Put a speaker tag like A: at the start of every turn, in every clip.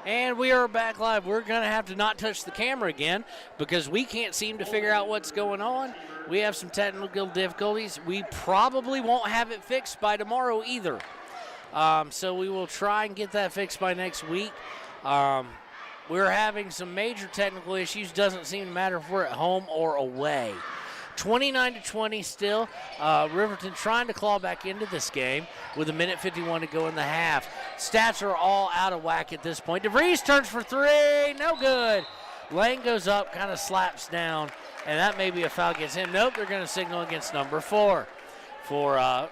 A: And we are back live. We're going to have to not touch the camera again because we can't seem to figure out what's going on. We have some technical difficulties. We probably won't have it fixed by tomorrow either. So we will try and get that fixed by next week. We're having some major technical issues. Doesn't seem to matter if we're at home or away. 29-20 still. Riverton trying to claw back into this game with 1:51 to go in the half. Stats are all out of whack at this point. DeVries turns for three. No good. Lang goes up, kind of slaps down, and that may be a foul against him. Nope, they're going to signal against number 4 for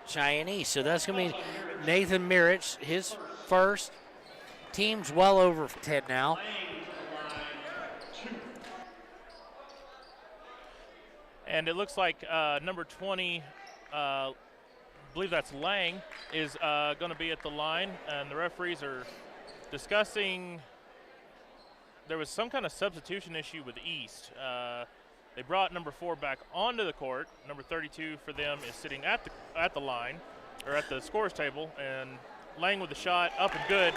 A: Cheyenne East. So that's going to be Nathan Mirich, his first. Team's well over 10 now.
B: And it looks like number 20, I believe that's Lang, is going to be at the line. And the referees are discussing there was some kind of substitution issue with East. They brought number 4 back onto the court. Number 32 for them is sitting at the line, or at the scorer's table. And Lang with the shot, up and good,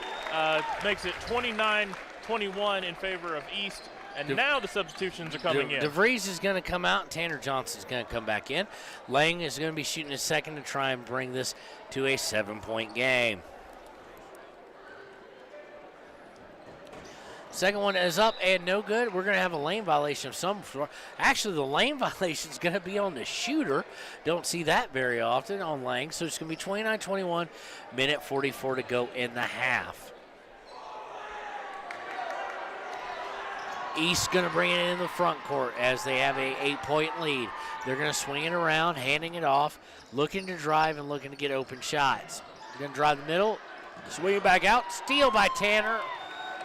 B: makes it 29-21 in favor of East. And now the substitutions are coming in.
A: DeVries is going to come out, and Tanner Johnson is going to come back in. Lang is going to be shooting his second to try and bring this to a 7-point game. Second one is up and no good. We're going to have a lane violation of some sort. Actually, the lane violation is going to be on the shooter. Don't see that very often on Lang. So it's going to be 29-21, 1:44 to go in the half. East going to bring it in the front court as they have a 8-point lead. They're going to swing it around, handing it off, looking to drive and looking to get open shots. They're going to drive the middle, swing it back out, steal by Tanner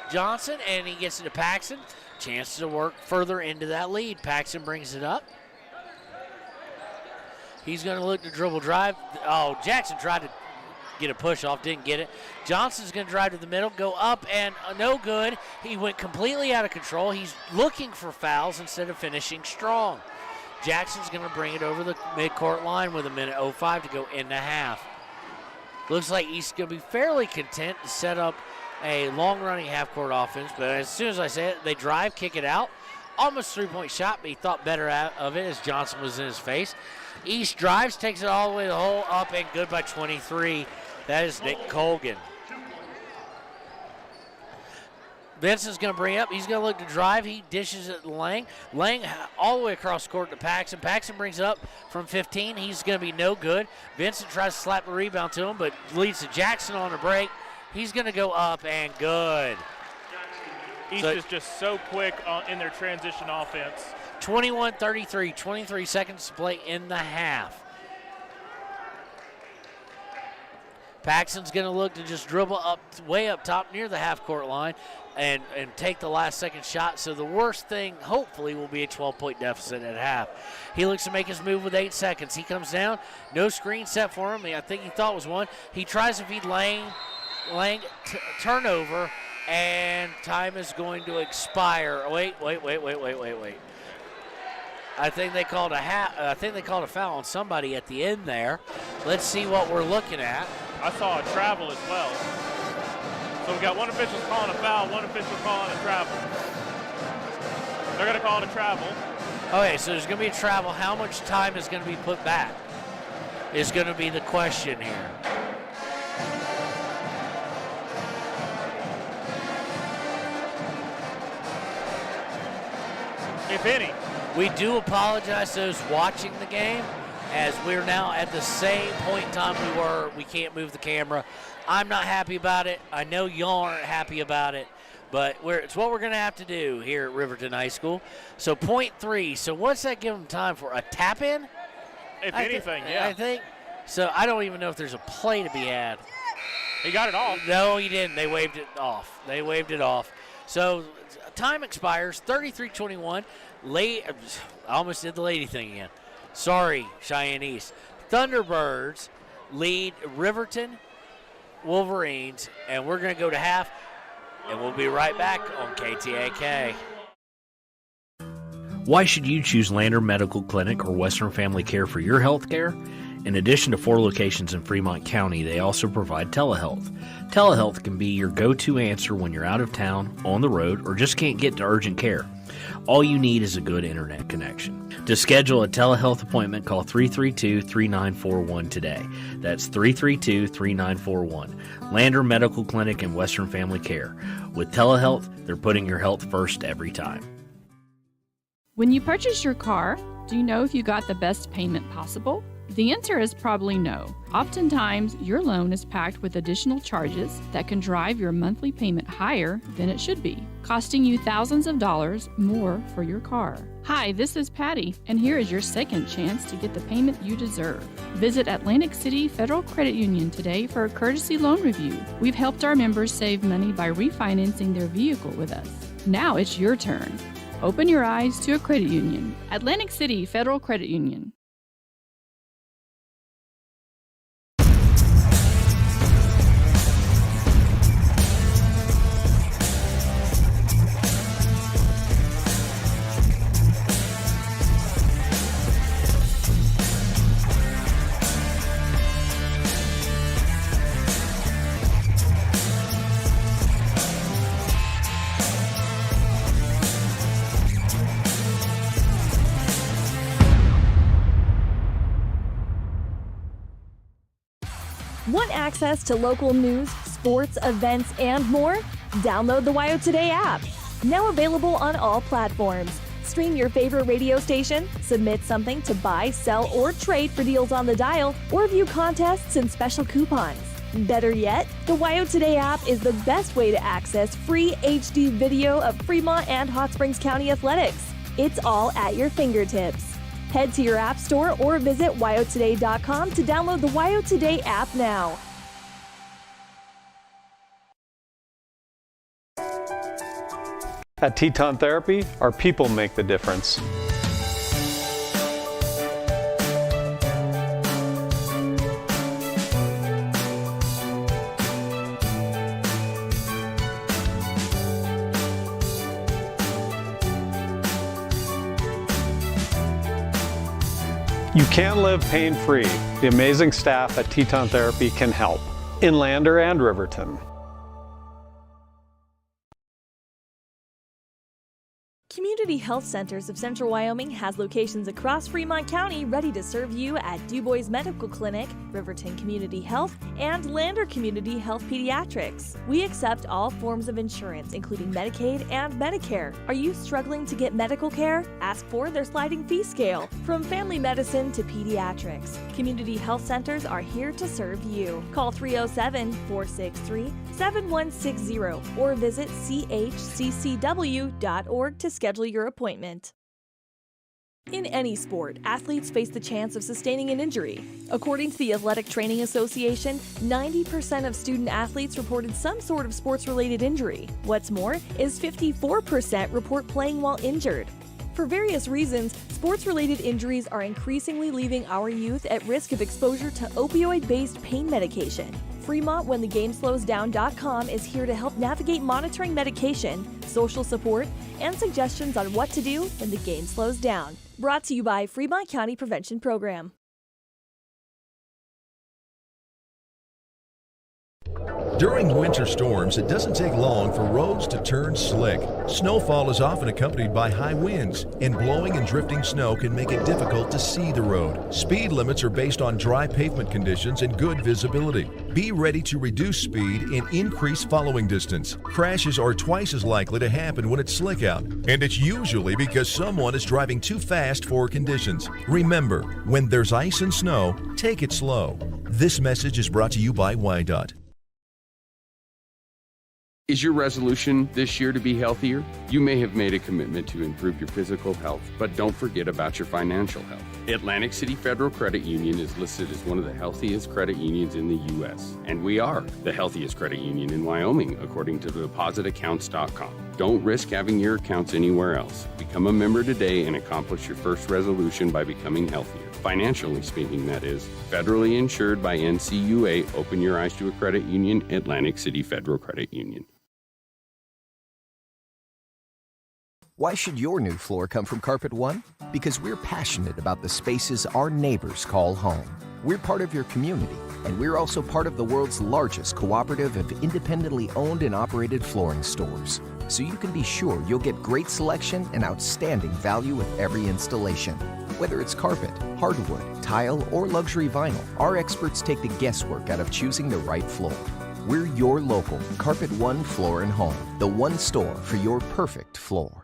A: Johnson, and he gets it to Paxson. Chance to work further into that lead. Paxson brings it up. He's going to look to dribble drive. Oh, Jackson tried to get a push off, didn't get it. Johnson's going to drive to the middle, go up, and no good. He went completely out of control. He's looking for fouls instead of finishing strong. Jackson's going to bring it over the midcourt line with 1:05 to go in the half. Looks like East's going to be fairly content to set up a long-running half-court offense, but as soon as I say it, they drive, kick it out. Almost 3-point shot, but he thought better out of it as Johnson was in his face. East drives, takes it all the way to the hole, up and good by 23. That is Nick Colgan. Vincent's going to bring it up. He's going to look to drive. He dishes it to Lang. Lang all the way across court to Paxson. Paxson brings it up from 15. He's going to be no good. Vincent tries to slap the rebound to him, but leads to Jackson on the break. He's going to go up and good.
B: East is just so quick in their transition offense.
A: 21-33, 23 seconds to play in the half. Paxson's going to look to just dribble up, way up top near the half-court line and take the last-second shot. So the worst thing, hopefully, will be a 12-point deficit at half. He looks to make his move with 8 seconds. He comes down, no screen set for him. I think he thought was one. He tries to feed Lang turnover, and time is going to expire. Wait. I think they called a foul on somebody at the end there. Let's see what we're looking at.
B: I saw a travel as well. So we got one official calling a foul, one official calling a travel. They're going to call it a travel.
A: Okay, so there's going to be a travel. How much time is going to be put back is going to be the question here.
B: If any.
A: We do apologize to those watching the game, as we're now at the same point in time we were. We can't move the camera. I'm not happy about it. I know y'all aren't happy about it, but it's what we're going to have to do here at Riverton High School. So point 3. So what's that give them time for? A tap-in?
B: If anything, yeah.
A: I think. So I don't even know if there's a play to be had.
B: He got it off.
A: No, he didn't. They waved it off. So time expires, 33-21. I almost did the lady thing again. Sorry, Cheyenne East. Thunderbirds lead Riverton Wolverines, and we're going to go to half, and we'll be right back on KTAK.
C: Why should you choose Lander Medical Clinic or Western Family Care for your health care?
A: In addition to 4 locations in Fremont County, they also provide telehealth. Telehealth can be your go-to answer when you're out of town, on the road, or just can't get to urgent care. All you need is a good internet connection. To schedule a telehealth appointment, call 332-3941 today. That's 332-3941. Lander Medical Clinic and Western Family Care. With telehealth, they're putting your health first every time.
C: When you purchase your car, do you know if you got the best payment possible? The answer is probably no. Oftentimes, your loan is packed with additional charges that can drive your monthly payment higher than it should be, costing you thousands of dollars more for your car. Hi, this is Patty, and here is your second chance to get the payment you deserve. Visit Atlantic City Federal Credit Union today for a courtesy loan review. We've helped our members save money by refinancing their vehicle with us. Now it's your turn. Open your eyes to a credit union. Atlantic City Federal Credit Union.
D: Want access to local news, sports, events, and more? Download the WyoToday app. Now available on all platforms. Stream your favorite radio station, submit something to buy, sell, or trade for deals on the dial, or view contests and special coupons. Better yet, the WyoToday app is the best way to access free HD video of Fremont and Hot Springs County athletics. It's all at your fingertips. Head to your app store or visit WyoToday.com to download the WyoToday app now.
E: At Teton Therapy, our people make the difference. You can live pain-free. The amazing staff at Teton Therapy can help in Lander and Riverton.
D: Community Health Centers of Central Wyoming has locations across Fremont County ready to serve you at DuBois Medical Clinic, Riverton Community Health, and Lander Community Health Pediatrics. We accept all forms of insurance, including Medicaid and Medicare. Are you struggling to get medical care? Ask for their sliding fee scale. From family medicine to pediatrics, Community Health Centers are here to serve you. Call 307-463-7160 or visit chccw.org to schedule your appointment. In any sport, athletes face the chance of sustaining an injury. According to the Athletic Training Association, 90% of student athletes reported some sort of sports-related injury. What's more, is 54% report playing while injured. For various reasons, sports-related injuries are increasingly leaving our youth at risk of exposure to opioid-based pain medication. Fremont WhenTheGameSlowsDown.com is here to help navigate monitoring medication, social support, and suggestions on what to do when the game slows down. Brought to you by Fremont County Prevention Program.
F: During winter storms, it doesn't take long for roads to turn slick. Snowfall is often accompanied by high winds, and blowing and drifting snow can make it difficult to see the road. Speed limits are based on dry pavement conditions and good visibility. Be ready to reduce speed and increase following distance. Crashes are twice as likely to happen when it's slick out, and it's usually because someone is driving too fast for conditions. Remember, when there's ice and snow, take it slow. This message is brought to you by WYDOT.
G: Is your resolution this year to be healthier? You may have made a commitment to improve your physical health, but don't forget about your financial health. Atlantic City Federal Credit Union is listed as one of the healthiest credit unions in the U.S., and we are the healthiest credit union in Wyoming, according to depositaccounts.com. Don't risk having your accounts anywhere else. Become a member today and accomplish your first resolution by becoming healthier. Financially speaking, that is. Federally insured by NCUA. Open your eyes to a credit union. Atlantic City Federal Credit Union.
H: Why should your new floor come from Carpet One? Because we're passionate about the spaces our neighbors call home. We're part of your community, and we're also part of the world's largest cooperative of independently owned and operated flooring stores. So you can be sure you'll get great selection and outstanding value with every installation. Whether it's carpet, hardwood, tile, or luxury vinyl, our experts take the guesswork out of choosing the right floor. We're your local Carpet One Floor and Home, the one store for your perfect floor.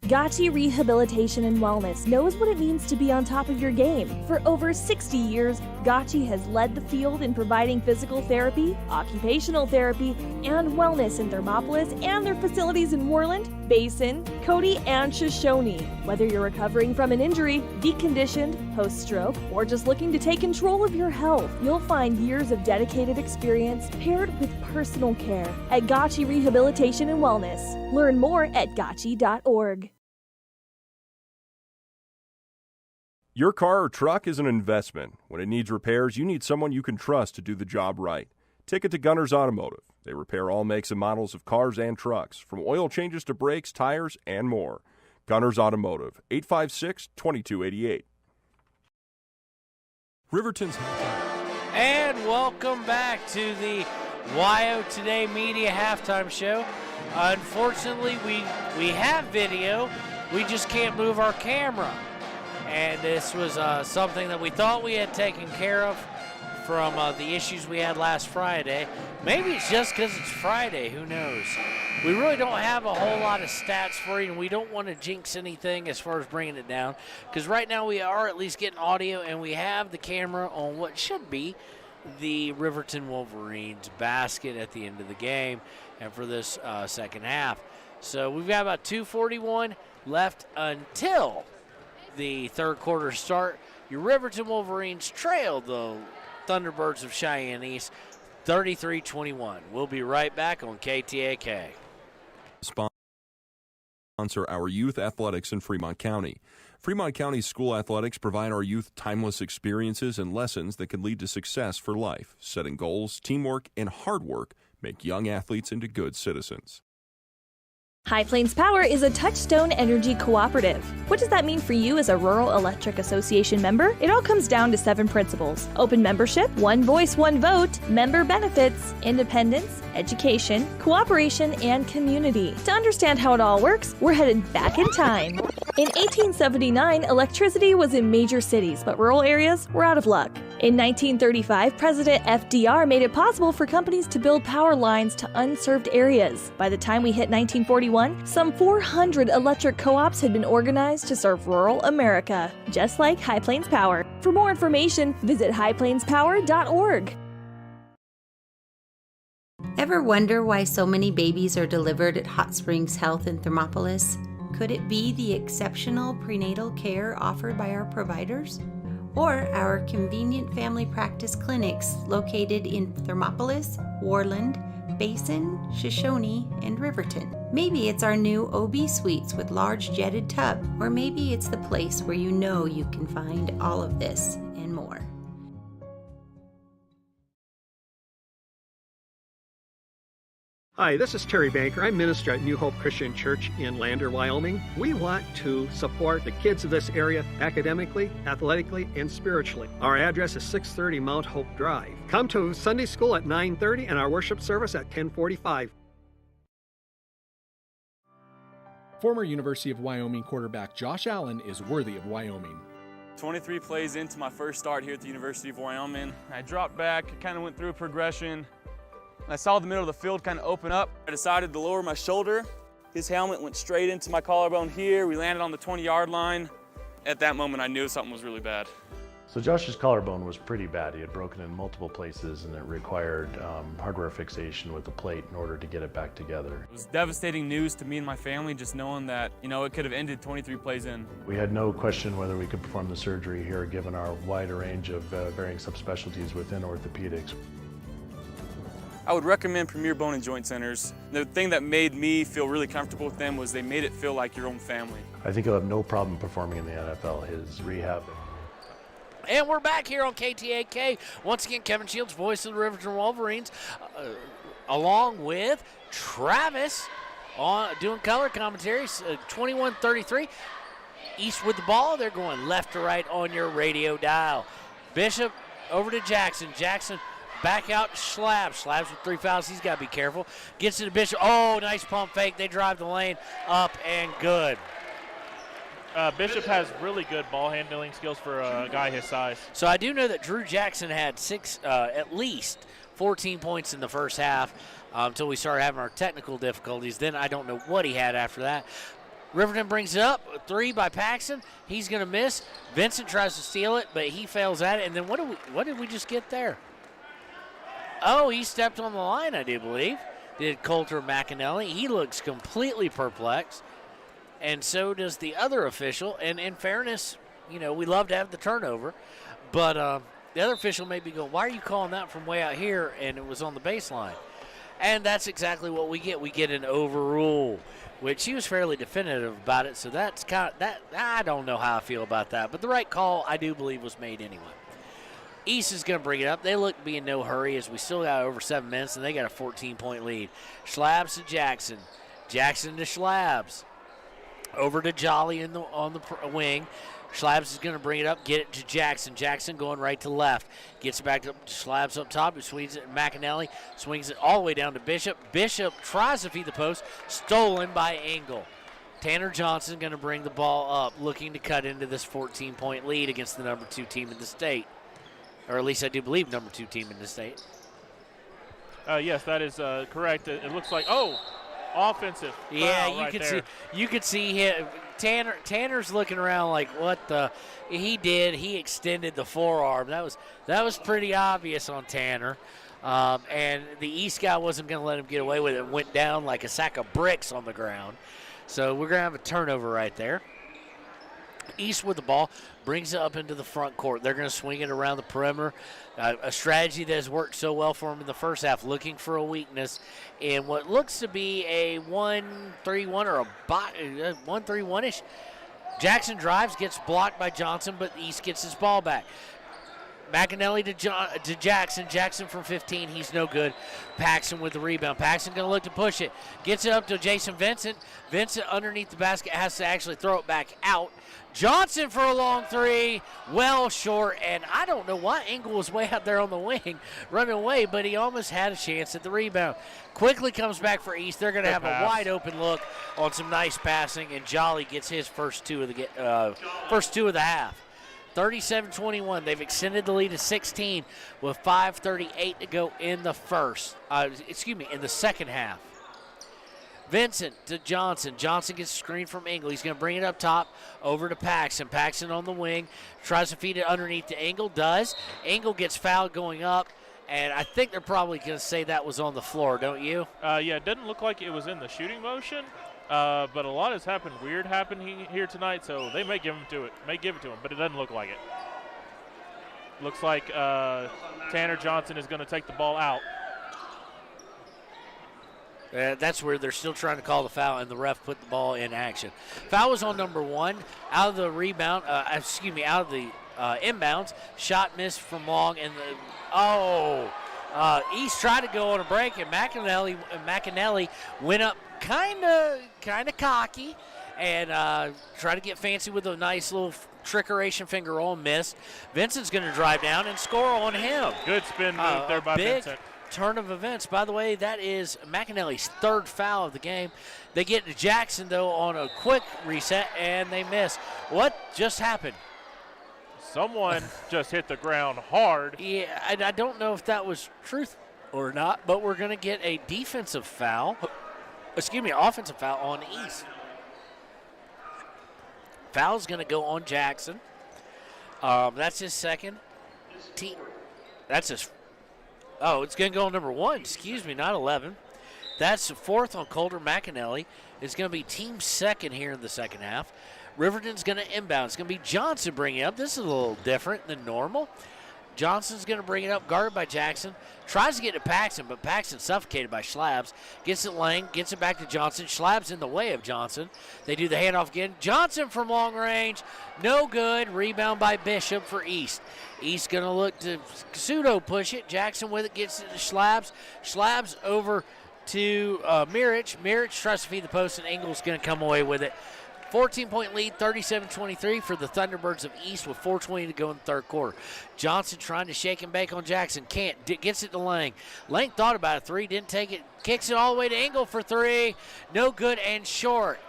D: Gotchi Rehabilitation and Wellness knows what it means to be on top of your game. For over 60 years, Gotchi has led the field in providing physical therapy, occupational therapy, and wellness in Thermopolis and their facilities in Worland, Basin, Cody, and Shoshone. Whether you're recovering from an injury, deconditioned, post-stroke, or just looking to take control of your health, you'll find years of dedicated experience paired with personal care at Gotchi Rehabilitation and Wellness. Learn more at gotchi.org.
I: Your car or truck is an investment. When it needs repairs, you need someone you can trust to do the job right. Take it to Gunners Automotive. They repair all makes and models of cars and trucks, from oil changes to brakes, tires, and more. Gunners Automotive, 856-2288. Riverton's...
A: And welcome back to the WyoToday Media Halftime Show. Unfortunately, we have video. We just can't move our camera. And this was something that we thought we had taken care of from the issues we had last Friday. Maybe it's just because it's Friday, who knows. We really don't have a whole lot of stats for you, and we don't want to jinx anything as far as bringing it down, because right now we are at least getting audio, and we have the camera on what should be the Riverton Wolverines basket at the end of the game and for this second half. So we've got about 2:41 left until the third quarter start. Your Riverton Wolverines trail the Thunderbirds of Cheyenne East 33-21. We'll be right back on KTAK.
I: Sponsor our youth athletics in Fremont County. Fremont County school athletics provide our youth timeless experiences and lessons that can lead to success for life. Setting goals, teamwork, and hard work make young athletes into good citizens.
D: High Plains Power is a Touchstone Energy cooperative. What does that mean for you as a Rural Electric Association member? It all comes down to 7 principles: open membership, one voice, one vote, member benefits, independence, education, cooperation, and community. To understand how it all works, we're headed back in time. In 1879, electricity was in major cities, but rural areas were out of luck. In 1935, President FDR made it possible for companies to build power lines to unserved areas. By the time we hit 1941, some 400 electric co-ops had been organized to serve rural America, just like High Plains Power. For more information, visit highplainspower.org.
J: Ever wonder why so many babies are delivered at Hot Springs Health in Thermopolis? Could it be the exceptional prenatal care offered by our providers? Or our convenient family practice clinics located in Thermopolis, Worland, Basin, Shoshone, and Riverton? Maybe it's our new OB suites with large jetted tub, or maybe it's the place where you know you can find all of this and more.
K: Hi, this is Terry Banker. I'm minister at New Hope Christian Church in Lander, Wyoming. We want to support the kids of this area academically, athletically, and spiritually. Our address is 630 Mount Hope Drive. Come to Sunday school at 9:30 and our worship service at 10:45.
L: Former University of Wyoming quarterback Josh Allen is worthy of Wyoming.
M: 23 plays into my first start here at the University of Wyoming. I dropped back, kind of went through a progression. I saw the middle of the field kind of open up. I decided to lower my shoulder. His helmet went straight into my collarbone here. We landed on the 20-yard line. At that moment, I knew something was really bad.
N: So Josh's collarbone was pretty bad. He had broken in multiple places, and it required hardware fixation with the plate in order to get it back together.
M: It was devastating news to me and my family, just knowing that, it could have ended 23 plays in.
N: We had no question whether we could perform the surgery here, given our wide range of varying subspecialties within orthopedics.
M: I would recommend Premier Bone and Joint Centers. The thing that made me feel really comfortable with them was they made it feel like your own family.
N: I think he'll have no problem performing in the NFL. His rehab.
A: And we're back here on KTAK. Once again, Kevin Shields, voice of the Riverton Wolverines, along with Travis doing color commentaries, 21-33. East with the ball. They're going left to right on your radio dial. Bishop over to Jackson. Jackson back out to Schlabs. Schlabs with 3 fouls. He's got to be careful. Gets to the Bishop. Oh, nice pump fake. They drive the lane up and good.
B: Bishop has really good ball handling skills for a guy his size.
A: So I do know that Drew Jackson had at least 14 points in the first half until we started having our technical difficulties. Then I don't know what he had after that. Riverton brings it up, 3 by Paxton. He's going to miss. Vincent tries to steal it, but he fails at it. And then what did we just get there? Oh, he stepped on the line, I do believe. Did Coulter McAnally. He looks completely perplexed. And so does the other official. And in fairness, we love to have the turnover. But the other official may be going, why are you calling that from way out here? And it was on the baseline. And that's exactly what we get. We get an overrule, which he was fairly definitive about it. So that's I don't know how I feel about that. But the right call, I do believe, was made anyway. East is going to bring it up. They look to be in no hurry as we still got over 7 minutes, and they got a 14-point lead. Schlabs to Jackson. Jackson to Schlabs. Over to Jolly on the wing. Schlabs is going to bring it up, get it to Jackson. Jackson going right to left. Gets it back to Schlabs up top. He swings it. McAnally swings it all the way down to Bishop. Bishop tries to feed the post. Stolen by Engel. Tanner Johnson going to bring the ball up, looking to cut into this 14-point lead against the number 2 team in the state. Or at least I do believe number 2 team in the state.
B: Yes, that is correct. It looks like, offensive.
A: Yeah,
B: you
A: could see him. Tanner's looking around like, what the? He extended the forearm. That was pretty obvious on Tanner. And the East guy wasn't going to let him get away with it. It went down like a sack of bricks on the ground. So we're going to have a turnover right there. East with the ball, brings it up into the front court. They're going to swing it around the perimeter. A strategy that has worked so well for them in the first half, looking for a weakness in what looks to be a 1-3-1 or a 1-3-1-ish. Jackson drives, gets blocked by Johnson, but East gets his ball back. McAnally to Jackson. Jackson from 15. He's no good. Paxton with the rebound. Paxton going to look to push it. Gets it up to Jason Vincent. Vincent underneath the basket has to actually throw it back out. Johnson for a long 3. Well short. And I don't know why Engel was way out there on the wing running away, but he almost had a chance at the rebound. Quickly comes back for East. They're going to have a wide open look on some nice passing, and Jolly gets his first two of the half. 37-21. They've extended the lead to 16 with 5:38 to go in the in the second half. Vincent to Johnson. Johnson gets a screen from Engel. He's going to bring it up top over to Paxton. Paxton on the wing. Tries to feed it underneath to Engel. Does. Engel gets fouled going up, and I think they're probably going to say that was on the floor, don't you?
B: Yeah, it didn't look like it was in the shooting motion. But a lot has happened, weird happening here tonight, so they may give it to him, but it doesn't look like it. Looks like Tanner Johnson is going to take the ball out.
A: That's where they're still trying to call the foul, and the ref put the ball in action. Foul was on number 1. Out of the rebound, out of the inbounds. Shot missed from long, and East tried to go on a break, and McAnally went up kind of cocky and tried to get fancy with a nice little trickeration finger roll, missed. Vincent's going to drive down and score on him.
B: Good spin move there by Vincent.
A: Turn of events. By the way, that is McAnally's 3rd foul of the game. They get to Jackson, though, on a quick reset, and they miss. What just happened?
B: Someone just hit the ground hard.
A: Yeah, I don't know if that was truth or not, but we're going to get a offensive foul on East. Foul's going to go on Jackson. That's his second. That's his. Oh, it's going to go on number 1. Excuse me, not 11. That's the 4th on Colter McAnally. It's going to be team second here in the second half. Riverton's going to inbound. It's going to be Johnson bringing it up. This is a little different than normal. Johnson's going to bring it up, guarded by Jackson. Tries to get to Paxton, but Paxton suffocated by Schlabs. Gets it Lang, gets it back to Johnson. Schlabs in the way of Johnson. They do the handoff again. Johnson from long range. No good. Rebound by Bishop for East. East going to look to pseudo push it. Jackson with it, gets it to Schlabs. Schlabs over to Mirich. Mirich tries to feed the post, and Engel's going to come away with it. 14-point lead, 37-23 for the Thunderbirds of East with 4:20 to go in the third quarter. Johnson trying to shake and bake on Jackson. Can't. Gets it to Lang. Lang thought about a 3, didn't take it. Kicks it all the way to Engel for 3. No good and short.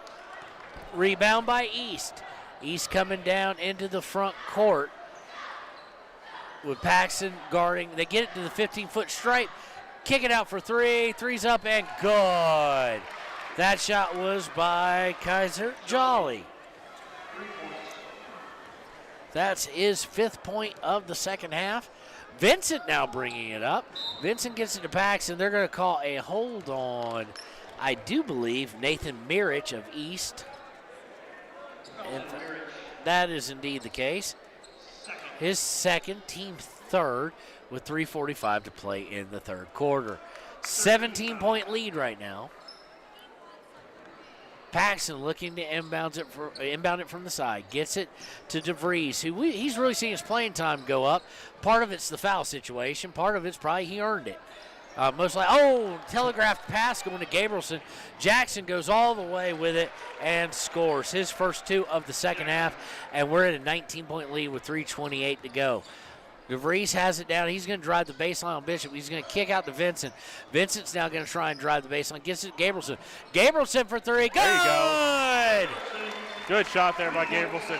A: Rebound by East. East coming down into the front court with Paxton guarding. They get it to the 15-foot stripe. Kick it out for 3. 3's up and good. That shot was by Kaiser Jolly. That's his 5th point of the second half. Vincent now bringing it up. Vincent gets it to Paxton. They're going to call a hold on, I do believe, Nathan Mirich of East. And that is indeed the case. His second, team third, with 3:45 to play in the third quarter. 17-point lead right now. Paxton looking to inbound it from the side. Gets it to DeVries, who he's really seeing his playing time go up. Part of it's the foul situation. Part of it's probably he earned it. Most likely, telegraphed pass going to Gabrielson. Jackson goes all the way with it and scores his first 2 of the second half, and we're at a 19-point lead with 3:28 to go. DeVries has it down. He's going to drive the baseline on Bishop. He's going to kick out to Vincent. Vincent's now going to try and drive the baseline. Gets it to Gabrielson. Gabrielson for 3. Good!
B: There you go. Good shot there by Gabrielson.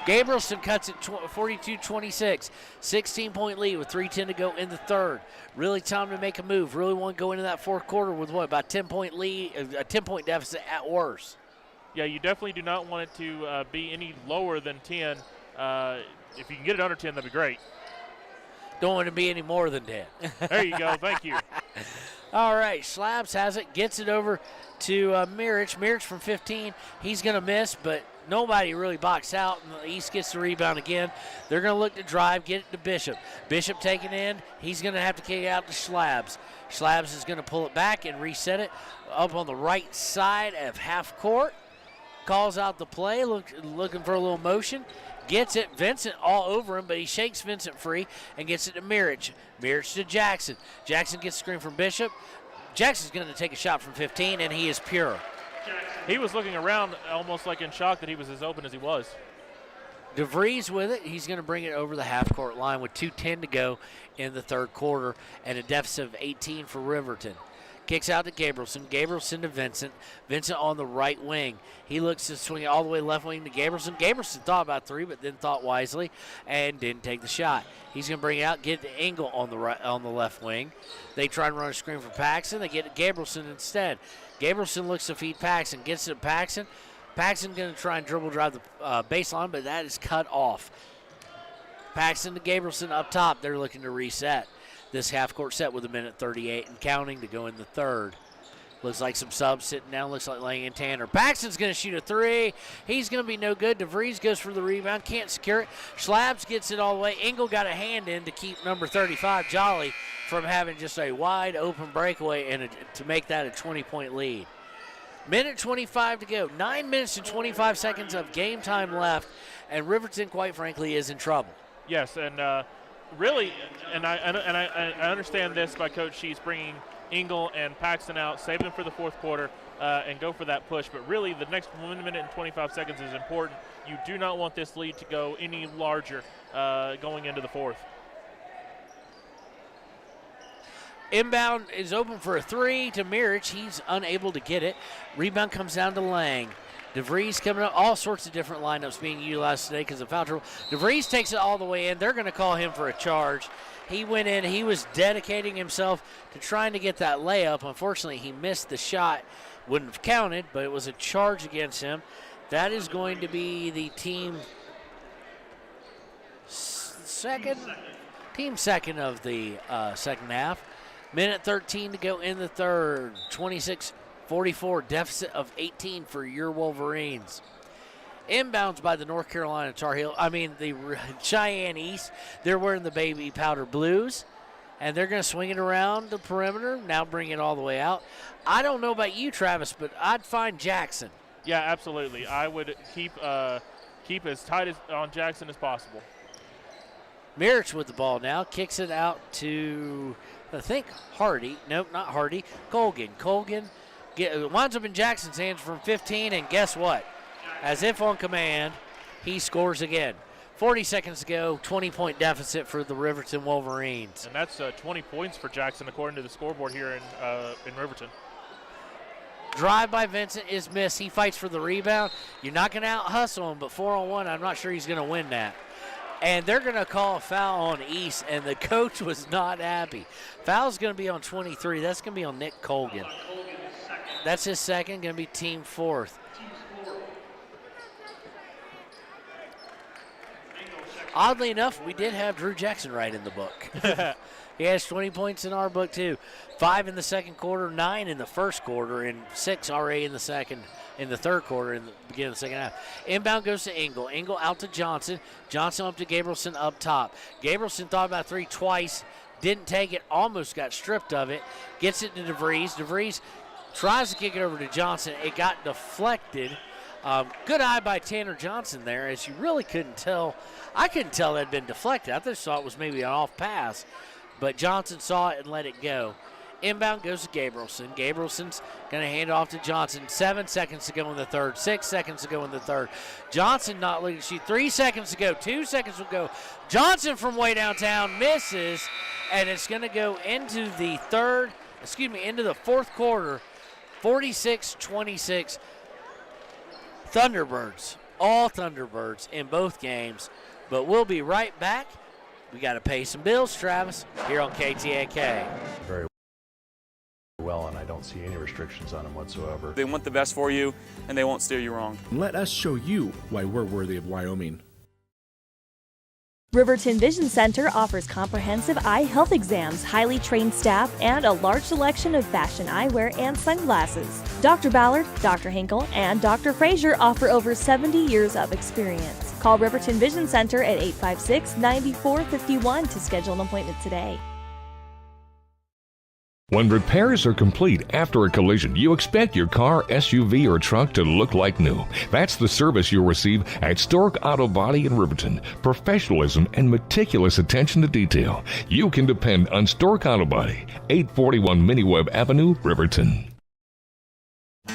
A: Gabrielson cuts it 42-26. 16-point lead with 3:10 to go in the third. Really time to make a move. Really want to go into that fourth quarter with about 10-point lead, a 10-point deficit at worst.
B: Yeah, you definitely do not want it to be any lower than 10. If you can get it under 10, that'd be great.
A: Don't want to be any more than 10.
B: There you go. Thank you.
A: All right, Schlabs has it, gets it over to Mirich. Mirich from 15. He's going to miss, but nobody really boxed out, and the East gets the rebound again. They're going to look to drive, get it to Bishop. Bishop taking in. He's going to have to kick it out to Schlabs. Schlabs is going to pull it back and reset it up on the right side of half court. Calls out the play, looking for a little motion. Gets it, Vincent all over him, but he shakes Vincent free and gets it to Mirich. Mirich to Jackson. Jackson gets the screen from Bishop. Jackson's going to take a shot from 15, and he is pure.
B: He was looking around almost like in shock that he was as open as he was.
A: DeVries with it. He's going to bring it over the half-court line with 2:10 to go in the third quarter and a deficit of 18 for Riverton. Kicks out to Gabrielson. Gabrielson to Vincent. Vincent on the right wing. He looks to swing it all the way left wing to Gabrielson. Gabrielson thought about 3, but then thought wisely and didn't take the shot. He's going to bring it out, get it to Engel on the left wing. They try and run a screen for Paxton. They get it to Gabrielson instead. Gabrielson looks to feed Paxton. Gets it to Paxton. Paxton going to try and dribble drive the baseline, but that is cut off. Paxton to Gabrielson up top. They're looking to reset this half-court set with 1:38 and counting to go in the third. Looks like some subs sitting down. Looks like Lang and Tanner. Paxton's going to shoot a 3. He's going to be no good. DeVries goes for the rebound. Can't secure it. Schlabs gets it all the way. Engel got a hand in to keep number 35, Jolly, from having just a wide open breakaway and to make that a 20-point lead. 1:25 to go. 9 minutes and 25 seconds of game time left, and Riverton, quite frankly, is in trouble.
B: Yes, and really, and I understand this by Coach Sheets bringing Engel and Paxton out, saving them for the fourth quarter, and go for that push. But really, the next 1 minute and 25 seconds is important. You do not want this lead to go any larger going into the fourth.
A: Inbound is open for a 3 to Mirich. He's unable to get it. Rebound comes down to Lang. DeVries coming up, all sorts of different lineups being utilized today because of foul trouble. DeVries takes it all the way in. They're going to call him for a charge. He went in. He was dedicating himself to trying to get that layup. Unfortunately, he missed the shot. Wouldn't have counted, but it was a charge against him. That is going to be the team team second of the second half. Minute 13 to go in the third. 26-44, deficit of 18 for your Wolverines. Inbounds by the North Carolina the Cheyenne East. They're wearing the baby powder blues, and they're going to swing it around the perimeter, now bring it all the way out. I don't know about you, Travis, but I'd find Jackson.
B: Yeah, absolutely. I would keep as tight on Jackson as possible.
A: Mirich with the ball now, kicks it out to, I think, Hardy. Nope, not Hardy. Colgan. Colgan winds up in Jackson's hands from 15, and guess what? As if on command, he scores again. 40 seconds to go, 20-point deficit for the Riverton Wolverines.
B: And that's 20 points for Jackson according to the scoreboard here in Riverton.
A: Drive by Vincent is missed. He fights for the rebound. You're not going to out-hustle him, but 4-on-1, I'm not sure he's going to win that. And they're going to call a foul on East, and the coach was not happy. Foul's going to be on 23. That's going to be on Nick Colgan. That's his second, going to be team fourth. Oddly enough, we did have Drew Jackson right in the book. He has 20 points in our book, too. 5 in the second quarter, 9 in the first quarter, and 6 already in the third quarter, in the beginning of the second half. Inbound goes to Engel. Engel out to Johnson. Johnson up to Gabrielson up top. Gabrielson thought about three twice, didn't take it, almost got stripped of it. Gets it to DeVries. DeVries tries to kick it over to Johnson. It got deflected. Good eye by Tanner Johnson there, as you really couldn't tell. I couldn't tell it had been deflected. I just thought it was maybe an off pass, but Johnson saw it and let it go. Inbound goes to Gabrielson. Gabrielson's going to hand it off to Johnson. 7 seconds to go in the third. 6 seconds to go in the third. Johnson not looking to shoot. 3 seconds to go. 2 seconds to go. Johnson from way downtown misses, and it's going to go into the into the fourth quarter. 46-26. Thunderbirds, all Thunderbirds in both games. But we'll be right back. We got to pay some bills, Travis, here on KTAK.
N: Very well, and I don't see any restrictions on them whatsoever.
M: They want the best for you, and they won't steer you wrong.
L: Let us show you why we're worthy of Wyoming.
D: Riverton Vision Center offers comprehensive eye health exams, highly trained staff, and a large selection of fashion eyewear and sunglasses. Dr. Ballard, Dr. Hinkle, and Dr. Frazier offer over 70 years of experience. Call Riverton Vision Center at 856-9451 to schedule an appointment today.
O: When repairs are complete after a collision, you expect your car, SUV, or truck to look like new. That's the service you'll receive at Stork Auto Body in Riverton. Professionalism and meticulous attention to detail. You can depend on Stork Auto Body, 841 Miniweb Avenue, Riverton.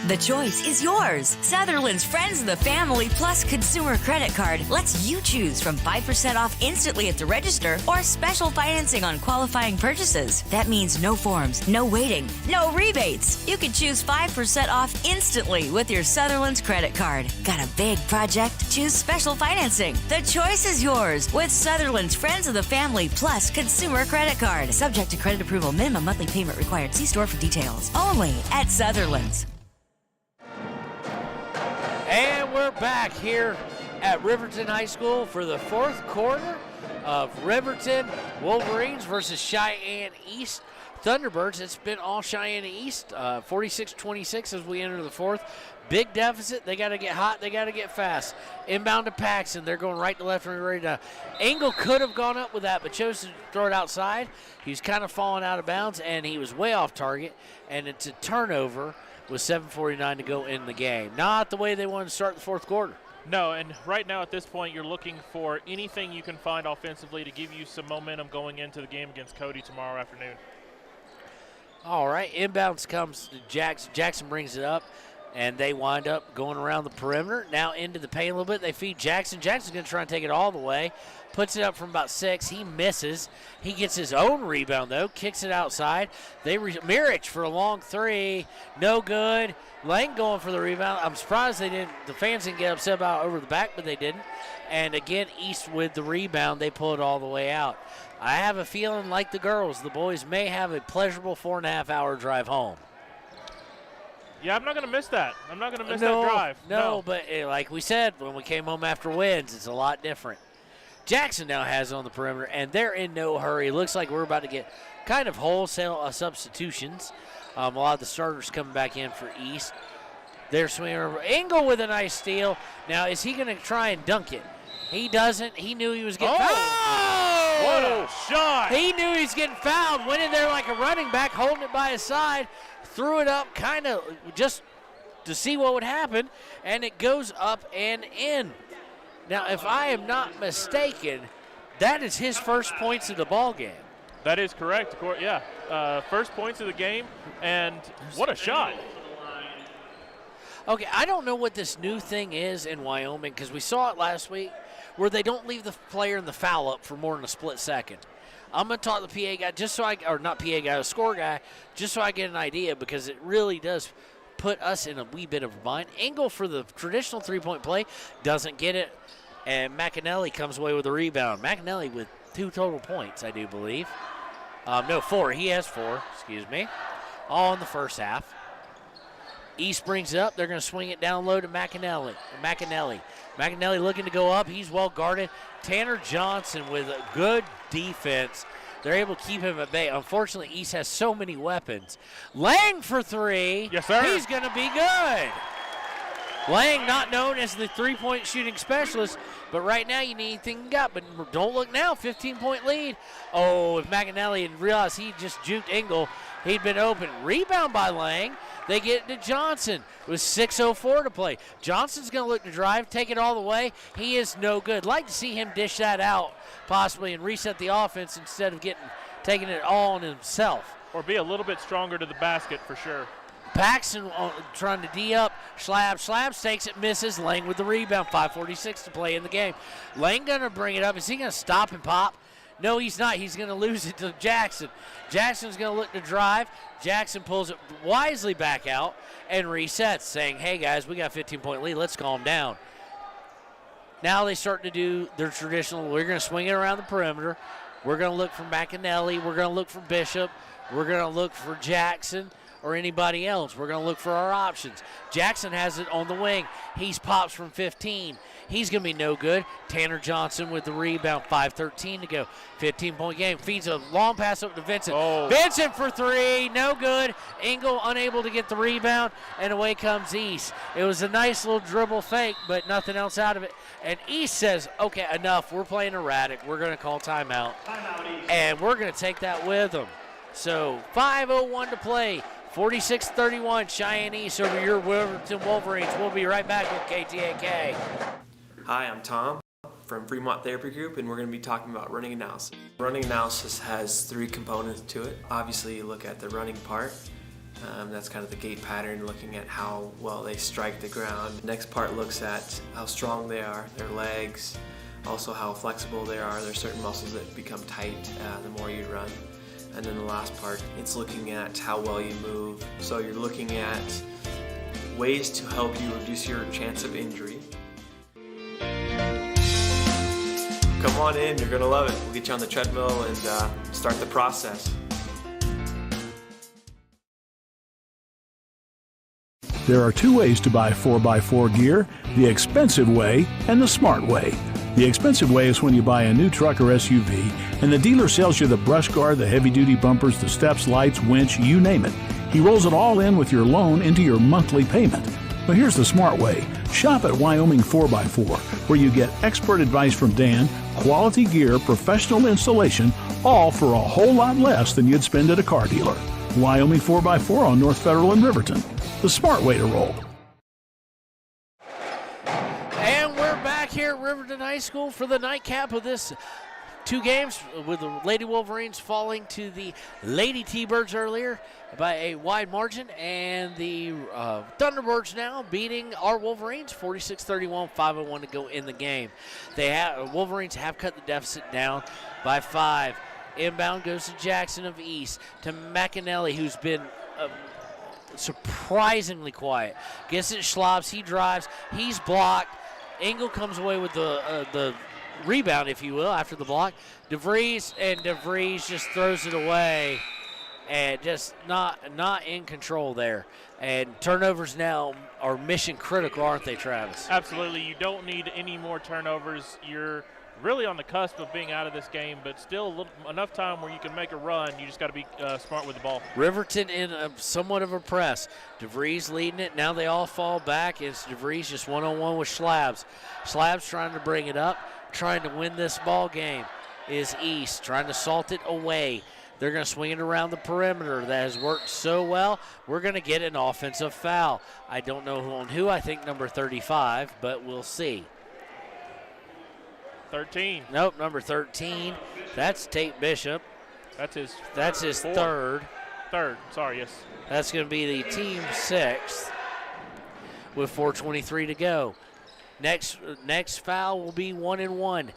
P: The choice is yours. Sutherland's Friends of the Family Plus Consumer Credit Card lets you choose from 5% off instantly at the register or special financing on qualifying purchases. That means no forms, no waiting, no rebates. You can choose 5% off instantly with your Sutherland's credit card. Got a big project? Choose special financing. The choice is yours with Sutherland's Friends of the Family Plus Consumer Credit Card. Subject to credit approval. Minimum monthly payment required. See store for details. Only at Sutherland's.
A: And we're back here at Riverton High School for the fourth quarter of Riverton Wolverines versus Cheyenne East Thunderbirds. It's been all Cheyenne East, 46-26 as we enter the fourth. Big deficit. They got to get hot. They got to get fast. Inbound to Paxton. They're going right to left and right to. Engel could have gone up with that, but chose to throw it outside. He was kind of falling out of bounds, and he was way off target, and it's a turnover with 7:49 to go in the game. Not the way they wanted to start the fourth quarter.
B: No, and right now at this point, you're looking for anything you can find offensively to give you some momentum going into the game against Cody tomorrow afternoon.
A: All right, inbounds comes to Jackson. Jackson brings it up, and they wind up going around the perimeter. Now into the paint a little bit. They feed Jackson. Jackson's going to try and take it all the way. Puts it up from about 6. He misses. He gets his own rebound, though. Kicks it outside. Mirich for a long three. No good. Lang going for the rebound. I'm surprised the fans didn't get upset about it over the back, but they didn't. And again, East with the rebound. They pull it all the way out. I have a feeling like the girls, the boys may have a pleasurable 4.5-hour drive home.
B: Yeah, I'm not going to miss that. I'm not going to miss that drive.
A: No, but like we said, when we came home after wins, it's a lot different. Jackson now has on the perimeter, and they're in no hurry. It looks like we're about to get kind of wholesale substitutions. A lot of the starters coming back in for East. They're swinging over. Engel with a nice steal. Now, is he going to try and dunk it? He doesn't. He knew he was getting fouled.
B: What a shot!
A: He knew he was getting fouled. Went in there like a running back, holding it by his side. Threw it up kind of just to see what would happen, and it goes up and in. Now, if I am not mistaken, that is his first points of the ball game.
B: That is correct. Yeah, first points of the game, and what a shot.
A: Okay, I don't know what this new thing is in Wyoming, because we saw it last week where they don't leave the player in the foul up for more than a split second. I'm going to talk to the PA guy, a score guy, just so I get an idea, because it really does put us in a wee bit of a bind. Engel for the traditional three-point play doesn't get it, and McAnally comes away with a rebound. McAnally with 2 total points, I do believe. 4. He has 4, excuse me, all in the first half. East brings it up. They're going to swing it down low to McAnally. McAnally looking to go up. He's well guarded. Tanner Johnson with a good defense. They're able to keep him at bay. Unfortunately, East has so many weapons. Lang for 3.
B: Yes, sir.
A: He's going to be good. Lang, not known as the three-point shooting specialist, but right now you need anything you got. But don't look now, 15-point lead. Oh, if McAnally had realized he just juked Engel, he'd been open. Rebound by Lang. They get it to Johnson with 6:04 to play. Johnson's going to look to drive, take it all the way. He is no good. Like to see him dish that out possibly and reset the offense instead of taking it all on himself.
B: Or be a little bit stronger to the basket for sure.
A: Paxton trying to D up. Slabs takes it, misses. Lang with the rebound. 5:46 to play in the game. Lang going to bring it up. Is he going to stop and pop? No, he's not. He's going to lose it to Jackson. Jackson's going to look to drive. Jackson pulls it wisely back out and resets, saying, hey, guys, we got a 15-point lead. Let's calm down. Now they start to do their traditional, we're going to swing it around the perimeter. We're going to look for McAnally. We're going to look for Bishop. We're going to look for Jackson or anybody else. We're going to look for our options. Jackson has it on the wing. He's pops from 15. He's going to be no good. Tanner Johnson with the rebound. 5:13 to go. 15-point game. Feeds a long pass up to Vincent. Vincent for 3. No good. Engel unable to get the rebound, and away comes East. It was a nice little dribble fake, but nothing else out of it. And East says, okay, enough. We're playing erratic. We're going to call timeout. And we're going to take that with them. So 5:01 to play. 46-31, Cheyenne East over your Riverton Wolverines. We'll be right back with KTAK.
Q: Hi, I'm Tom from Fremont Therapy Group, and we're going to be talking about running analysis. Running analysis has 3 components to it. Obviously, you look at the running part. That's kind of the gait pattern, looking at how well they strike the ground. The next part looks at how strong they are, their legs, also how flexible they are. There's certain muscles that become tight the more you run. And then the last part, it's looking at how well you move. So you're looking at ways to help you reduce your chance of injury. Come on in, you're gonna love it. We'll get you on the treadmill and start the process.
R: There are 2 ways to buy 4x4 gear, the expensive way and the smart way. The expensive way is when you buy a new truck or SUV and the dealer sells you the brush guard, the heavy-duty bumpers, the steps, lights, winch, you name it. He rolls it all in with your loan into your monthly payment. But here's the smart way. Shop at Wyoming 4x4, where you get expert advice from Dan, quality gear, professional installation, all for a whole lot less than you'd spend at a car dealer. Wyoming 4x4 on North Federal in Riverton. The smart way to roll.
A: And we're back here at Riverton High School for the nightcap of this 2 games, with the Lady Wolverines falling to the Lady T-Birds earlier by a wide margin, and the Thunderbirds now beating our Wolverines 46-31, 5:01 to go in the game. Wolverines have cut the deficit down by 5. Inbound goes to Jackson of East, to McAnally, who's been surprisingly quiet. Gets it Schlobs, he drives, he's blocked. Engel comes away with the rebound, if you will, after the block. DeVries just throws it away, and just not in control there. And turnovers now are mission critical, aren't they, Travis?
B: Absolutely. You don't need any more turnovers. You're really on the cusp of being out of this game, but still enough time where you can make a run. You just got to be smart with the ball.
A: Riverton in somewhat of a press. DeVries leading it. Now they all fall back. It's DeVries just one-on-one with Schlabs. Schlabs trying to bring it up, trying to win this ball game is East, trying to salt it away. They're going to swing it around the perimeter. That has worked so well. We're going to get an offensive foul. I don't know on who. I think number 35, but we'll see.
B: 13.
A: Nope, number 13. That's Tate Bishop.
B: That's his
A: third.
B: Third, sorry, yes.
A: That's going to be the team sixth with 4:23 to go. Next foul will be 1-1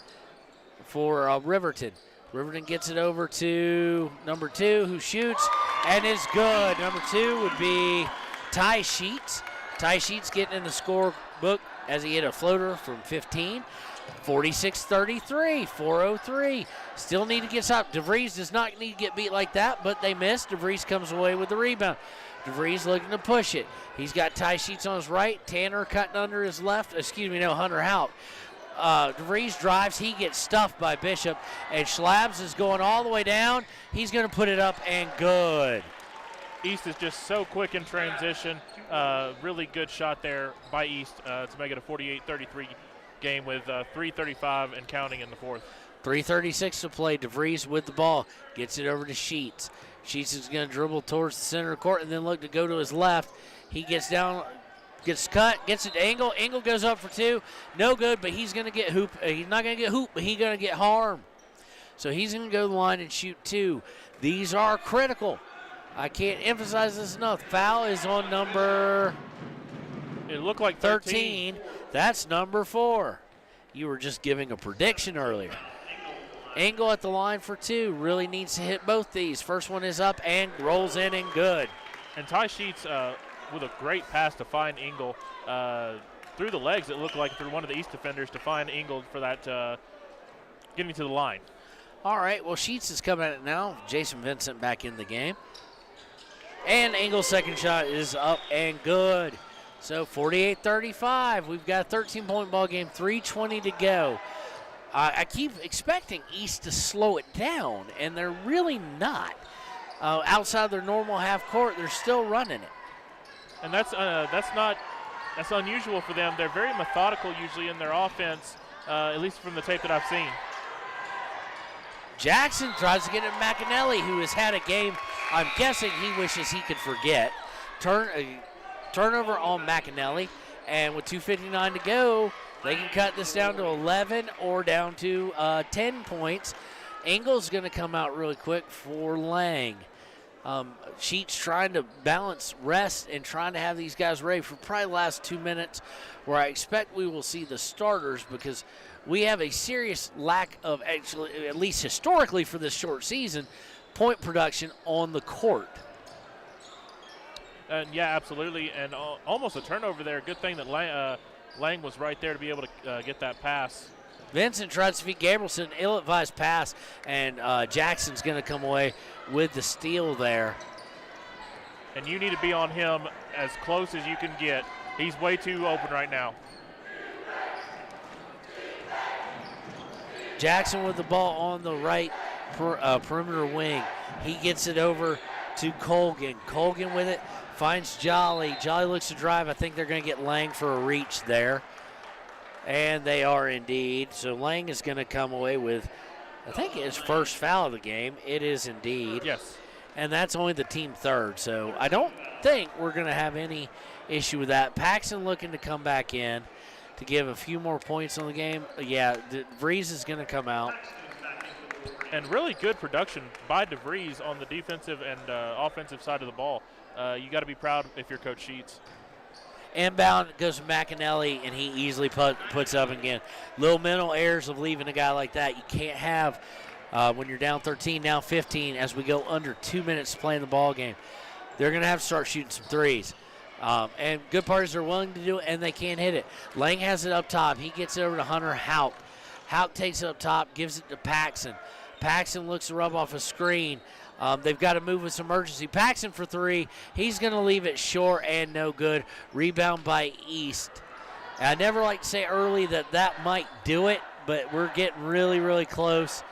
A: for Riverton. Riverton gets it over to number 2, who shoots and is good. Number 2 would be Ty Sheets. Ty Sheets getting in the scorebook as he hit a floater from 15. 46-33, 4:03. Still need to get stopped. DeVries does not need to get beat like that, but they missed. DeVries comes away with the rebound. DeVries looking to push it. He's got Ty Sheets on his right. Tanner cutting under his left. Hunter Houck. DeVries drives. He gets stuffed by Bishop, and Schlabs is going all the way down. He's going to put it up and good.
B: East is just so quick in transition. Really good shot there by East to make it a 48-33 game with 3:35 and counting in the fourth.
A: 3:36 to play. DeVries with the ball. Gets it over to Sheets. Sheets is going to dribble towards the center of the court and then look to go to his left. He gets down, gets cut, gets it to Engel. Engel goes up for 2. No good, but he's going to get hoop. He's not going to get hoop, but he's going to get harm. So he's going to go to the line and shoot 2. These are critical. I can't emphasize this enough. Foul is on number...
B: It looked like 13.
A: That's number 4. You were just giving a prediction earlier. Engel at the line for 2. Really needs to hit both these. First one is up and rolls in and good.
B: And Ty Sheets with a great pass to find Engel. Through the legs, it looked like through one of the East defenders to find Engel for that getting to the line.
A: All right, well, Sheets is coming at it now. Jason Vincent back in the game. And Engel's second shot is up and good. So 48-35. We've got a 13-point ball game, 3:20 to go. I keep expecting East to slow it down, and they're really not. Outside their normal half court, they're still running it.
B: And that's unusual for them. They're very methodical usually in their offense, at least from the tape that I've seen.
A: Jackson tries to get it at McAnally, who has had a game I'm guessing he wishes he could forget. Turnover on McAnally, and with 2:59 to go, they can cut this down to 11 or down to 10 points. Engel's going to come out really quick for Lang. Sheets trying to balance rest and trying to have these guys ready for probably the last 2 minutes, where I expect we will see the starters, because we have a serious lack of, actually, at least historically for this short season, point production on the court.
B: Yeah, absolutely, and almost a turnover there. Good thing that Lang was right there to be able to get that pass.
A: Vincent tries to feed Gabrielson, ill-advised pass, and Jackson's going to come away with the steal there.
B: And you need to be on him as close as you can get. He's way too open right now.
A: Jackson with the ball on the right perimeter wing. He gets it over to Colgan. Colgan with it, finds Jolly. Jolly looks to drive. I think they're going to get Lang for a reach there. And they are indeed. So Lang is going to come away with, I think, his first foul of the game. It is indeed.
B: Yes.
A: And that's only the team third. So I don't think we're going to have any issue with that. Paxton looking to come back in to give a few more points on the game. Yeah, DeVries is going to come out.
B: And really good production by DeVries on the defensive and offensive side of the ball. You got to be proud if you're Coach Sheets.
A: Inbound goes to McAnally, and he easily puts up again. Little mental errors of leaving a guy like that. You can't have when you're down 13, now 15, as we go under 2 minutes playing the ball game. They're going to have to start shooting some threes. And good part is they're willing to do it, and they can't hit it. Lang has it up top. He gets it over to Hunter Houck. Houck takes it up top, gives it to Paxton. Paxton looks to rub off a screen. They've got to move with some urgency. Paxton for 3. He's going to leave it short and no good. Rebound by East. I never like to say early that might do it, but we're getting really, really close.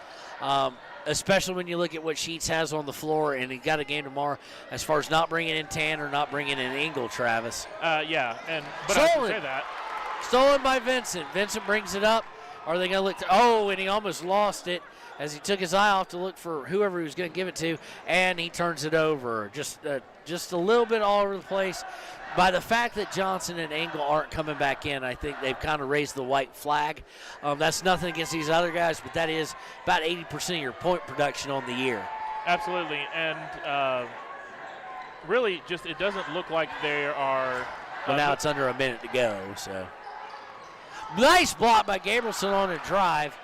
A: Especially when you look at what Sheets has on the floor, and he got a game tomorrow as far as not bringing in Tanner, not bringing in Engel, Travis.
B: But I can say that.
A: Stolen by Vincent. Vincent brings it up. Are they going to look? And he almost lost it as he took his eye off to look for whoever he was going to give it to, and he turns it over. Just a little bit all over the place. By the fact that Johnson and Engel aren't coming back in, I think they've kind of raised the white flag. That's nothing against these other guys, but that is about 80% of your point production on the year.
B: Absolutely, and really just it doesn't look like they are.
A: Well, now it's under a minute to go, so. Nice block by Gabrielson on a drive.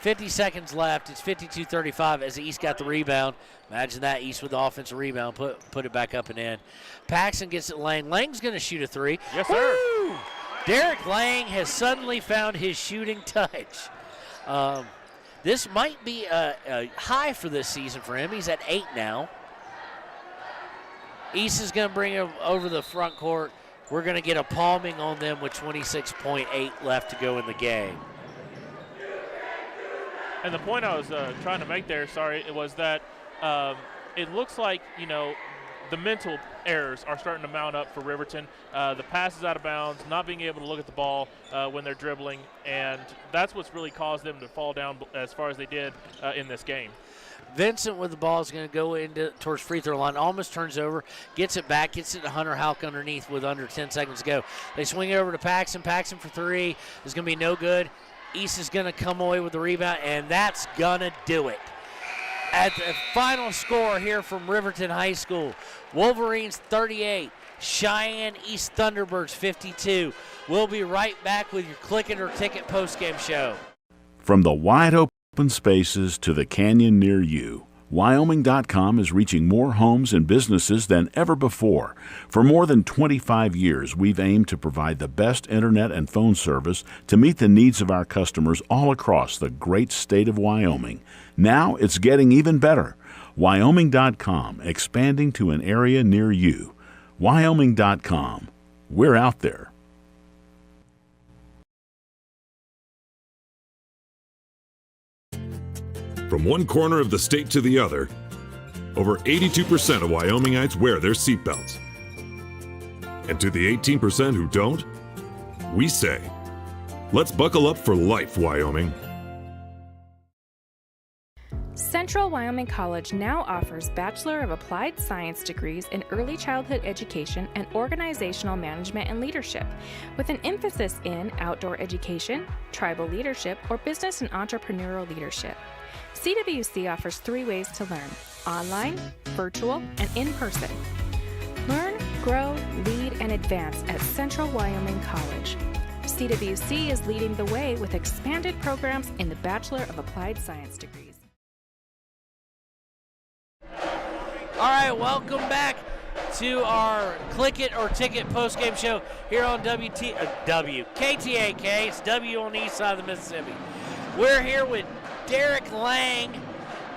A: 50 seconds left. It's 52-35 as the East got the rebound. Imagine that, East with the offensive rebound. Put it back up and in. Paxson gets it Lang. Lang's going to shoot a three.
B: Yes, sir.
A: Woo! Derek Lang has suddenly found his shooting touch. This might be a high for this season for him. He's at 8 now. East is going to bring him over the front court. We're going to get a palming on them with 26.8 left to go in the game.
B: And the point I was trying to make there, was that it looks like, the mental errors are starting to mount up for Riverton. The passes out of bounds, not being able to look at the ball when they're dribbling, and that's what's really caused them to fall down as far as they did in this game.
A: Vincent with the ball is going to go towards free throw line, almost turns over, gets it back, gets it to Hunter Houck underneath with under 10 seconds to go. They swing it over to Paxson. Paxson for three is going to be no good. East is going to come away with the rebound, and that's going to do it. At the final score here from Riverton High School, Wolverines 38, Cheyenne East Thunderbirds 52. We'll be right back with your Click It or Ticket postgame show.
R: From the wide open spaces to the canyon near you, Wyoming.com is reaching more homes and businesses than ever before. For more than 25 years, we've aimed to provide the best internet and phone service to meet the needs of our customers all across the great state of Wyoming. Now it's getting even better. Wyoming.com, expanding to an area near you. Wyoming.com. We're out there.
S: From one corner of the state to the other, over 82% of Wyomingites wear their seatbelts. And to the 18% who don't, we say, let's buckle up for life, Wyoming.
T: Central Wyoming College now offers Bachelor of Applied Science degrees in Early Childhood Education and Organizational Management and Leadership, with an emphasis in outdoor education, tribal leadership, or business and entrepreneurial leadership. CWC offers 3 ways to learn: online, virtual, and in person. Learn, grow, lead, and advance at Central Wyoming College. CWC is leading the way with expanded programs in the Bachelor of Applied Science degrees.
A: All right, welcome back to our Click It or Ticket postgame show here on KTAK. It's W on the east side of the Mississippi. We're here with Derek Lang,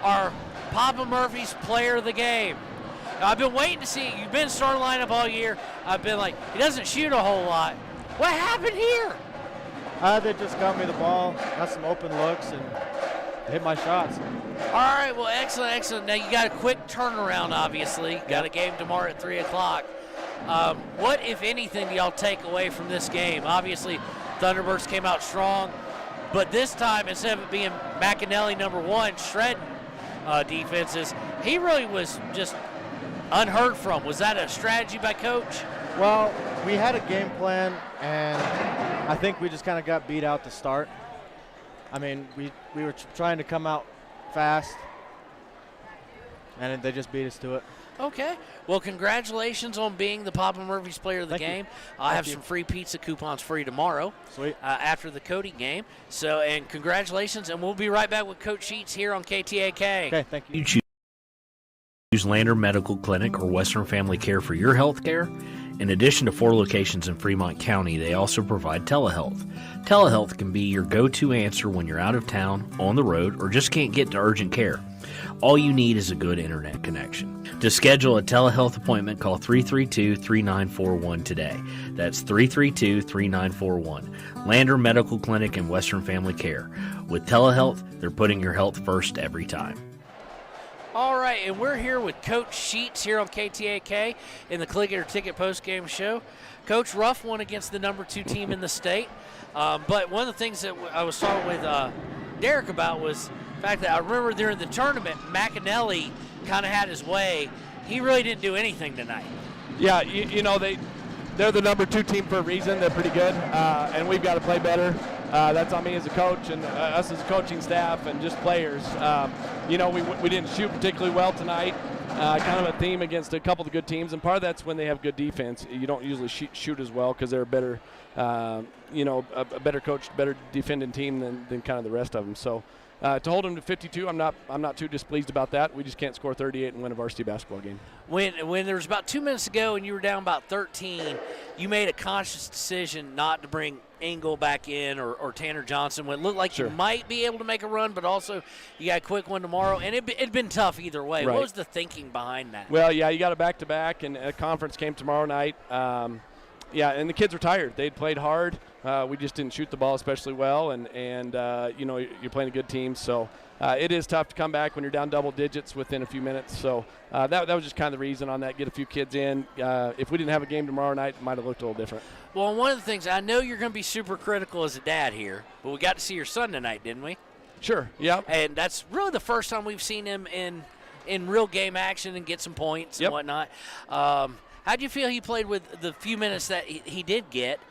A: our Papa Murphy's player of the game. Now, I've been waiting to see, you've been starting lineup all year. I've been like, he doesn't shoot a whole lot. What happened here?
U: They just got me the ball, got some open looks, and hit my shots.
A: All right, well, excellent. Now, you got a quick turnaround, obviously. Got a game tomorrow at 3 o'clock. What, if anything, do y'all take away from this game? Obviously, Thunderbirds came out strong, but this time, instead of it being McAnally #1 shredding defenses, he really was just unheard from. Was that a strategy by Coach?
U: Well, we had a game plan, and I think we just kind of got beat out to start. I mean, we were trying to come out fast, and they just beat us to it.
A: Okay. Well, congratulations on being the Papa Murphy's player of the game. I'll have some free pizza coupons for you tomorrow.
U: Sweet.
A: After the Cody game. So, and congratulations, and we'll be right back with Coach Sheets here on KTAK.
U: Okay, thank you.
A: You choose Lander Medical Clinic or Western Family Care for your health care? In addition to 4 locations in Fremont County, they also provide telehealth. Telehealth can be your go-to answer when you're out of town, on the road, or just can't get to urgent care. All you need is a good internet connection. To schedule a telehealth appointment, call 332-3941 today. That's 332-3941. Lander Medical Clinic and Western Family Care. With telehealth, they're putting your health first every time. All right, and we're here with Coach Sheets here on KTAK in the Click It or Ticket postgame show. Coach, rough one against the number 2 team in the state. But one of the things that I was talking with Derek about was the fact that I remember during the tournament, McAnally kind of had his way. He really didn't do anything tonight.
C: Yeah, you know, they're the number 2 team for a reason. They're pretty good, and we've got to play better. That's on me as a coach and us as a coaching staff and just players. You know, we didn't shoot particularly well tonight. Kind of a theme against a couple of good teams, and part of that's when they have good defense. You don't usually shoot as well because they're a better, you know, a better coached, better defending team than kind of the rest of them. So to hold them to 52, I'm not too displeased about that. We just can't score 38 and win a varsity basketball game.
A: When there was about 2 minutes to go and you were down about 13, you made a conscious decision not to bring Engel back in or Tanner Johnson when it looked like
C: Sure.
A: you might be able to make a run, but also you got a quick one tomorrow, and it'd been tough either way.
C: Right.
A: What was the thinking behind that?
C: Well, yeah, you got a back-to-back, and a conference came tomorrow night. Yeah, and the kids were tired. They'd played hard. We just didn't shoot the ball especially well, and you know, you're playing a good team. So it is tough to come back when you're down double digits within a few minutes. So that was just kind of the reason on that, get a few kids in. If we didn't have a game tomorrow night, it might have looked a little different.
A: Well, one of the things, I know you're going to be super critical as a dad here, but we got to see your son tonight, didn't we?
C: Sure, yeah.
A: And that's really the first time we've seen him in real game action and get some points and whatnot. How do you feel he played with the few minutes that he did get,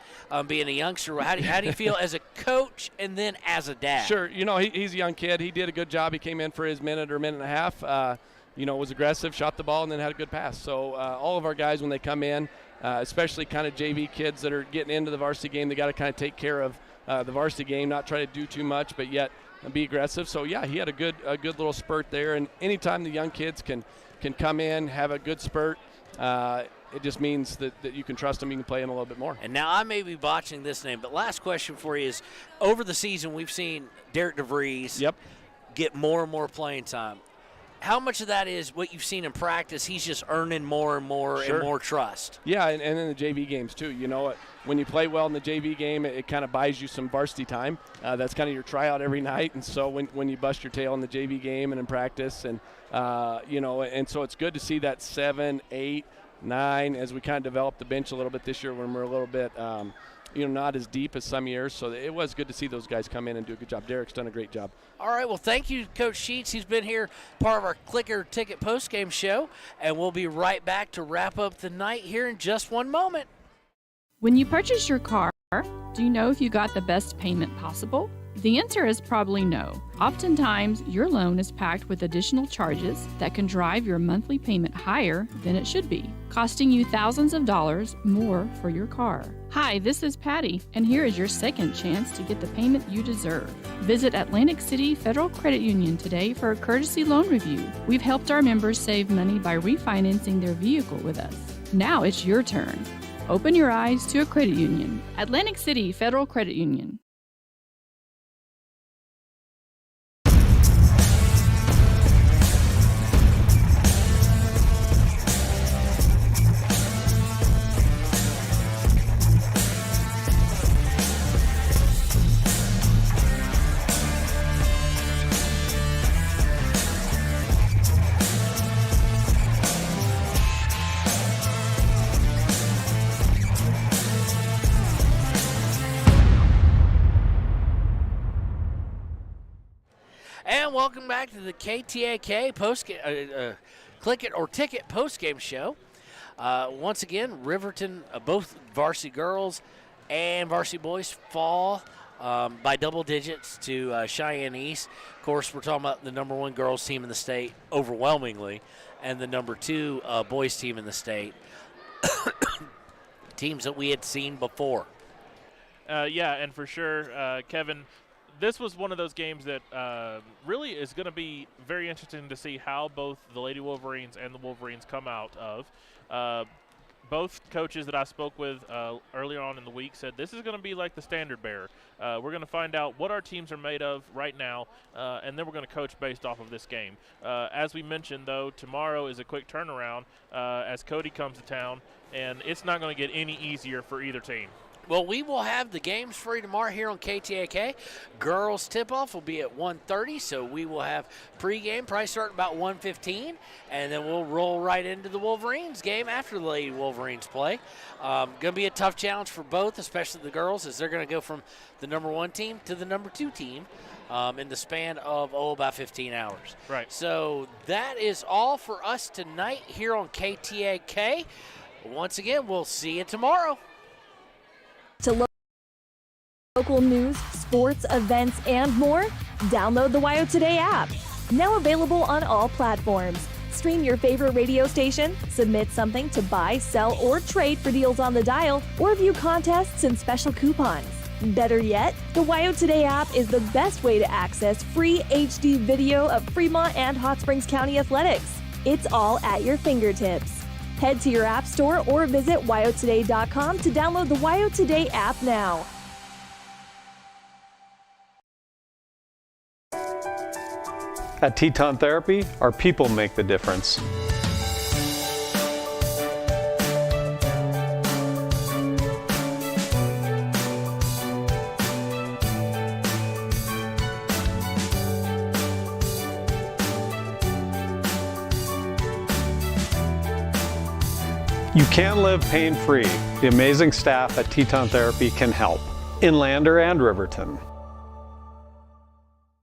A: being a youngster? How do you feel as a coach and then as a dad?
C: Sure. You know, he's a young kid. He did a good job. He came in for his minute or minute and a half. You know, was aggressive, shot the ball, and then had a good pass. So all of our guys, when they come in, especially kind of JV kids that are getting into the varsity game, they got to kind of take care of the varsity game, not try to do too much, but yet be aggressive. So, yeah, he had a good little spurt there. And anytime the young kids can come in, have a good spurt, it just means that you can trust them, you can play them a little bit more.
A: And now I may be botching this name, but last question for you is, over the season we've seen Derek DeVries get more and more playing time. How much of that is what you've seen in practice? He's just earning more and more and more trust.
C: Yeah, and in the JV games too. You know, when you play well in the JV game, it kind of buys you some varsity time. That's kind of your tryout every night. And so when you bust your tail in the JV game and in practice, and you know, and so it's good to see that 7, 8, 9 as we kind of develop the bench a little bit this year when we're a little bit you know, not as deep as some years. So it was good to see those guys come in and do a good job. Derek's done a great job.
A: All right, well, thank you, Coach Sheets. He's been here, part of our Clicker Ticket postgame show, and we'll be right back to wrap up the night here in just one moment.
V: When you purchase your car, do you know if you got the best payment possible? The answer is probably no. Oftentimes, your loan is packed with additional charges that can drive your monthly payment higher than it should be, costing you thousands of dollars more for your car. Hi, this is Patty, and here is your second chance to get the payment you deserve. Visit Atlantic City Federal Credit Union today for a courtesy loan review. We've helped our members save money by refinancing their vehicle with us. Now it's your turn. Open your eyes to a credit union. Atlantic City Federal Credit Union.
A: And welcome back to the KTAK Click It or Ticket postgame show. Once again, Riverton, both varsity girls and varsity boys fall by double digits to Cheyenne East. Of course, we're talking about the number 1 girls team in the state overwhelmingly, and the number 2 boys team in the state. Teams that we had seen before.
B: Yeah, and for sure, Kevin, this was one of those games that really is going to be very interesting to see how both the Lady Wolverines and the Wolverines come out of. both coaches that I spoke with earlier on in the week said this is going to be like the standard bearer. We're going to find out what our teams are made of right now, and then we're going to coach based off of this game. As we mentioned, though, tomorrow is a quick turnaround as Cody comes to town, and it's not going to get any easier for either team.
A: Well, we will have the games for you tomorrow here on KTAK. Girls tip-off will be at 1:30, so we will have pregame probably starting about 1:15, and then we'll roll right into the Wolverines game after the Lady Wolverines play. Going to be a tough challenge for both, especially the girls, as they're going to go from the number 1 team to the number 2 team in the span of, about 15 hours.
B: Right.
A: So that is all for us tonight here on KTAK. Once again, we'll see you tomorrow.
D: To local news, sports, events, and more, download the WyoToday app. Now available on all platforms. Stream your favorite radio station, submit something to buy, sell, or trade for deals on the dial, or view contests and special coupons. Better yet, the WyoToday app is the best way to access free HD video of Fremont and Hot Springs County athletics. It's all at your fingertips. Head to your app store or visit WyoToday.com to download the WyoToday app now.
E: At Teton Therapy, our people make the difference. You can live pain-free. The amazing staff at Teton Therapy can help in Lander and Riverton.